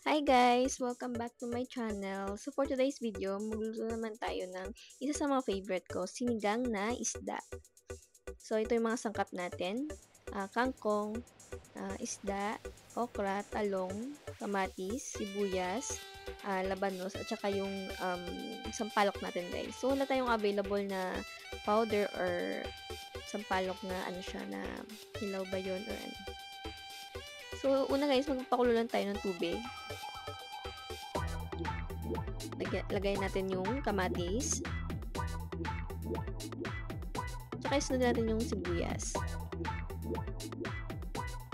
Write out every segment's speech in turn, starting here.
Hi guys! Welcome back to my channel. So for today's video, magluluto naman tayo ng isa sa mga favorite ko, sinigang na isda. So ito yung mga sangkap natin. Kangkong, isda, okra, talong, kamatis, sibuyas, labanos, at saka yung sampalok natin guys. So wala tayong available na powder or sampalok na ano siya, na hilaw ba yun or ano. So una guys, magpapakulo lang tayo ng tubig. Lagay natin yung kamatis. Tsaka isunod natin yung sibuyas.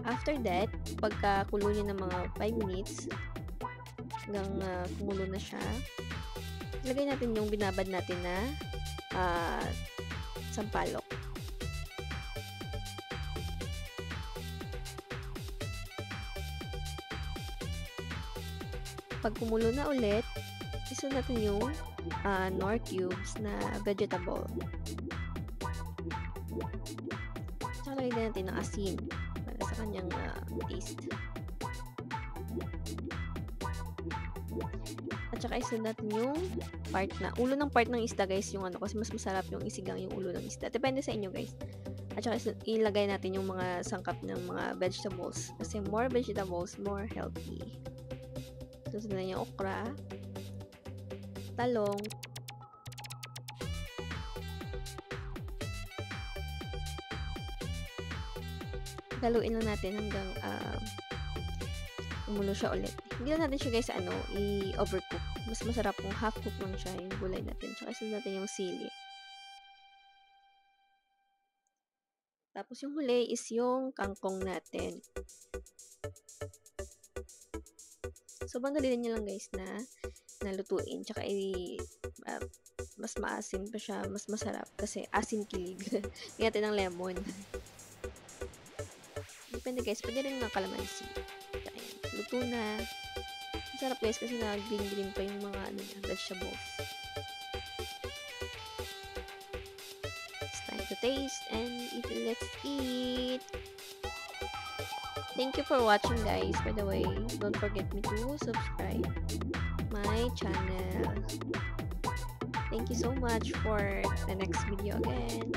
After that, pagkakulo niya ng mga 5 minutes, hanggang kumulo na siya, lagay natin yung binabad natin na sampalok. Pag kumulo na ulit, isunod natin yung nor cubes na vegetable. Tsaka lagay natin ng asin para sa kanyang taste. At saka isunod natin yung ulo ng part ng isda guys, yung ano, kasi mas masarap yung isigang yung ulo ng isda. Depende sa inyo guys. At saka ilagay natin yung mga sangkap ng mga vegetables. Kasi more vegetables, more healthy. Susunod na yung okra, talong, haluin lang natin hanggang umulo siya ulit. Hindi lang natin siya guys i-overcook. Mas masarap kung half cook lang siya yung gulay natin. Tsaka isunod natin yung sili. Tapos yung huli is yung kangkong natin. Sobrang dali niya lang guys na nalutuin. Tsaka mas maasim pa siya, mas masarap kasi asin kilig. Lagyan natin ng lemon. Depende guys, pwede rin ng kalamansi. Ayan, luto na. Masarap guys kasi green pa yung mga vegetables. It's time to taste and let's eat! Thank you for watching guys. By the way, don't forget me to subscribe my channel. Thank you so much for the next video again.